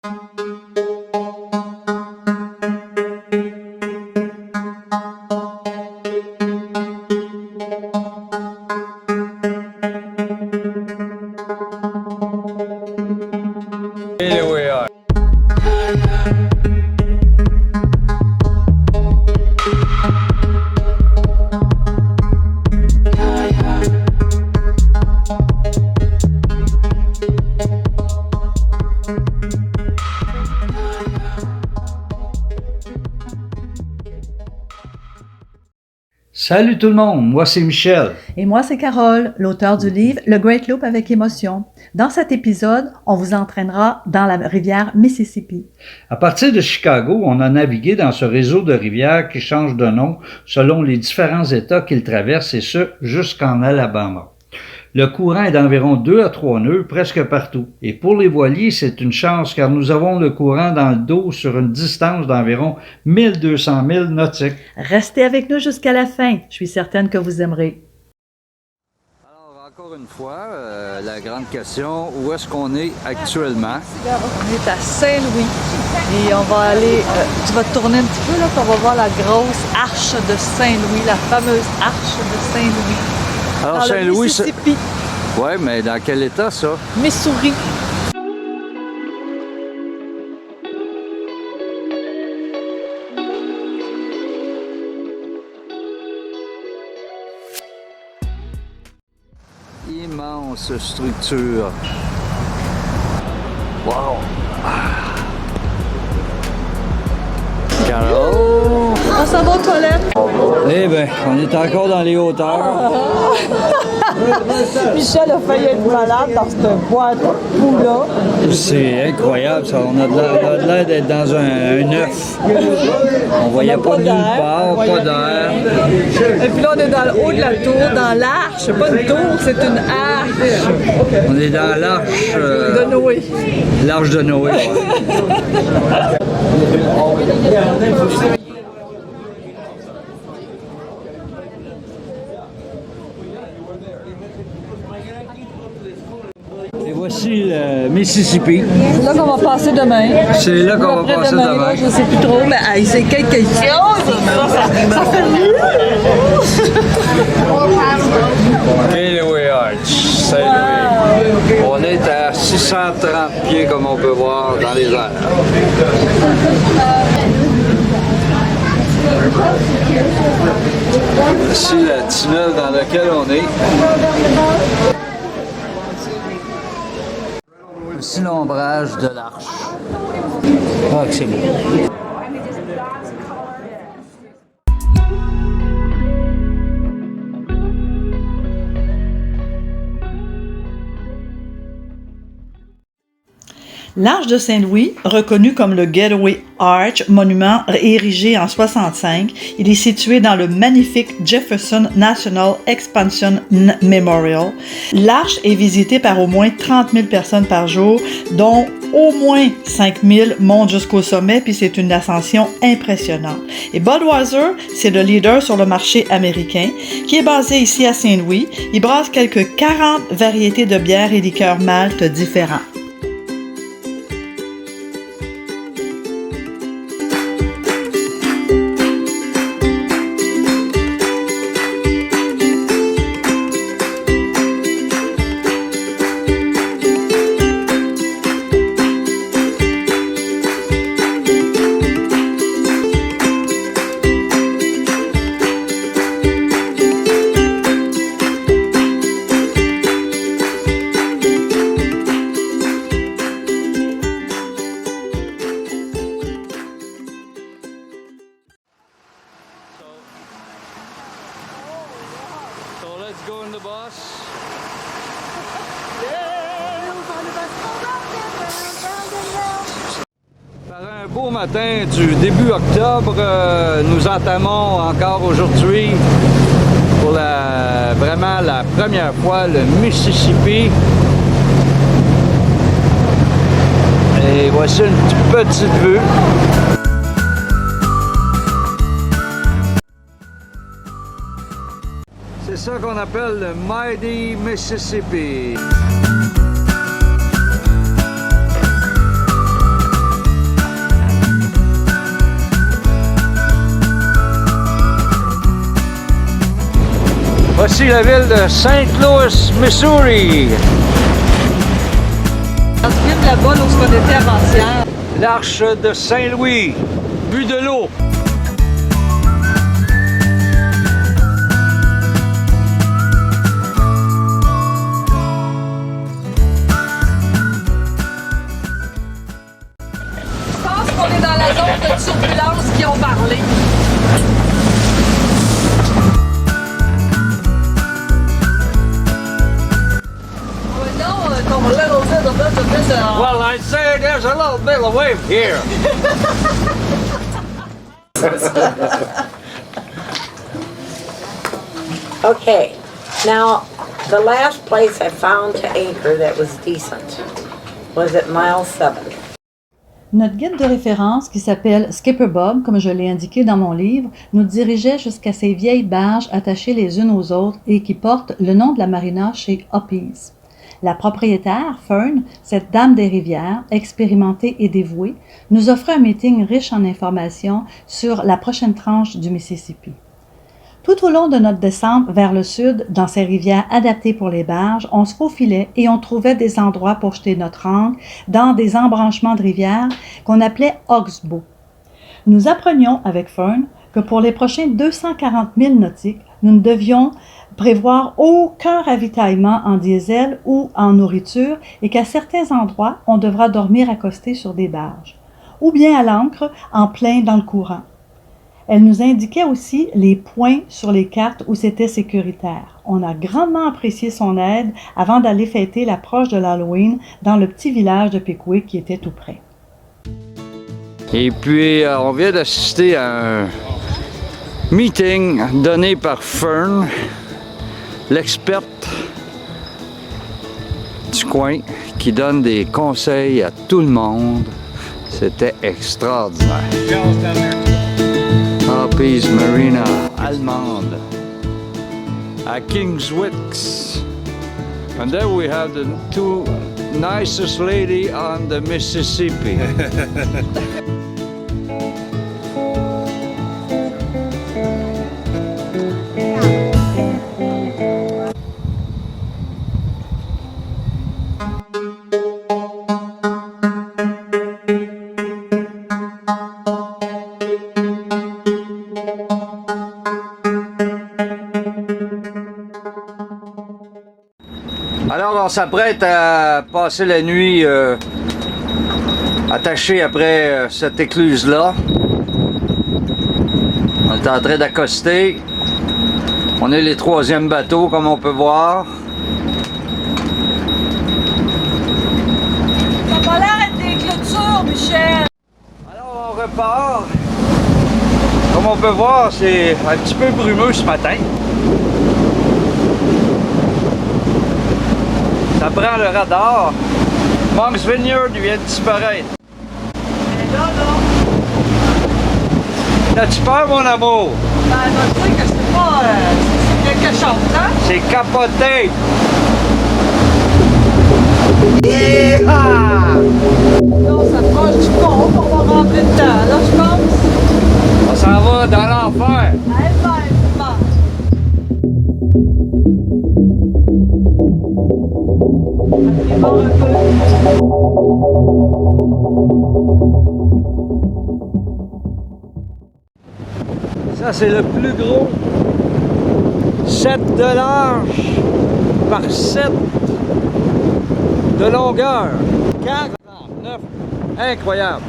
Here we are. Salut tout le monde, moi c'est Michel. Et moi, c'est Carole, l'auteur du livre Le Great Loop avec émotion. Dans cet épisode, on vous entraînera dans la rivière Mississippi. À partir de Chicago, on a navigué dans ce réseau de rivières qui change de nom selon les différents États qu'il traverse et ce, jusqu'en Alabama. Le courant est d'environ 2 à 3 nœuds presque partout. Et pour les voiliers, c'est une chance car nous avons le courant dans le dos sur une distance d'environ 1200 milles nautiques. Restez avec nous jusqu'à la fin. Je suis certaine que vous aimerez. Alors, encore une fois, la grande question, où est-ce qu'on est actuellement? On est à Saint-Louis et on va aller, tu vas te tourner un petit peu là, puis on va voir la grosse arche de Saint-Louis, la fameuse arche de Saint-Louis. Alors, Dans Saint-Louis, le Mississippi, ouais, mais dans quel état ça? Missouri. Immense structure. Wow! Carole! On s'en va aux toilettes. Eh bien, on est encore dans les hauteurs. Michel a failli être malade dans cette boîte boue-là. C'est incroyable ça, on a de l'air d'être dans un œuf. On voyait pas nulle part, pas d'air. Et puis là, on est dans le haut de la tour, dans l'arche. C'est pas une tour, c'est une arche On est dans l'arche de Noé. l'arche de Noé. Ouais. Et voici le Mississippi. C'est là qu'on va passer demain. C'est là qu'on va passer Après-demain, demain. là, je sais plus trop, mais hey, c'est quelque chose. Ça fait Gateway Arch, Saint-Louis. On est à 630 pieds comme on peut voir dans les airs. Ici le tunnel dans lequel on est. Ici l'ombrage de l'arche. Ah, que c'est beau. L'arche de Saint-Louis, reconnue comme le Gateway Arch, monument érigé en 65, il est situé dans le magnifique Jefferson National Expansion Memorial. L'arche est visitée par au moins 30 000 personnes par jour, dont au moins 5 000 montent jusqu'au sommet, puis c'est une ascension impressionnante. Et Budweiser, c'est le leader sur le marché américain, qui est basé ici à Saint-Louis. Il brasse quelques 40 variétés de bières et liqueurs maltes différents. So let's go in the bus. Par un beau matin du début octobre, nous entamons encore aujourd'hui pour vraiment la première fois le Mississippi. Et voici une petite vue. C'est ça qu'on appelle le Mighty Mississippi. Voici la ville de St. Louis, Missouri. On se vient de là-bas, là où on était avant-hier. L'arche de Saint-Louis, vue de l'eau. Je pense qu'on est dans la zone de turbulence qui ont parlé. Well, I'd say there's a little bit of wave here. Okay, now the last place I found to anchor that was decent was at mile 7. Notre guide de référence, qui s'appelle Skipper Bob, comme je l'ai indiqué dans mon livre, nous dirigeait jusqu'à ces vieilles barges attachées les unes aux autres et qui portent le nom de la marina chez Hoppies. La propriétaire, Fern, cette dame des rivières, expérimentée et dévouée, nous offrait un meeting riche en informations sur la prochaine tranche du Mississippi. Tout au long de notre descente vers le sud, dans ces rivières adaptées pour les barges, on se faufilait et on trouvait des endroits pour jeter notre ancre dans des embranchements de rivières qu'on appelait oxbows. Nous apprenions avec Fern que pour les prochains 240 000 nautiques, nous ne devions prévoir aucun ravitaillement en diesel ou en nourriture et qu'à certains endroits, on devra dormir accosté sur des barges, ou bien à l'ancre en plein dans le courant. Elle nous indiquait aussi les points sur les cartes où c'était sécuritaire. On a grandement apprécié son aide avant d'aller fêter l'approche de l'Halloween dans le petit village de Pickwick qui était tout près. Et puis, on vient d'assister à un meeting donné par Fern, l'experte du coin, qui donne des conseils à tout le monde. C'était extraordinaire. Hoppies Marina allemande à Kingswicks. And then we have the two nicest lady on the Mississippi. Alors, on s'apprête à passer la nuit attaché après cette écluse-là. On est en train d'accoster. On est les troisièmes bateaux, comme on peut voir. Ça va l'air d'être des clôtures, Michel. Alors, on repart. Comme on peut voir, c'est un petit peu brumeux ce matin. Ça prend le radar. Monk's Vineyard vient de disparaître. T'as-tu peur, mon amour? Ben, je sais que c'est pas... c'est quelque chose, hein? C'est capoté! Yeah! Là, on s'approche du pont, on va rentrer dedans, là, je pense. On s'en va dans l'enfer. Eh ben, Ça, c'est le plus gros 7 de large par 7 de longueur. 49. Incroyable.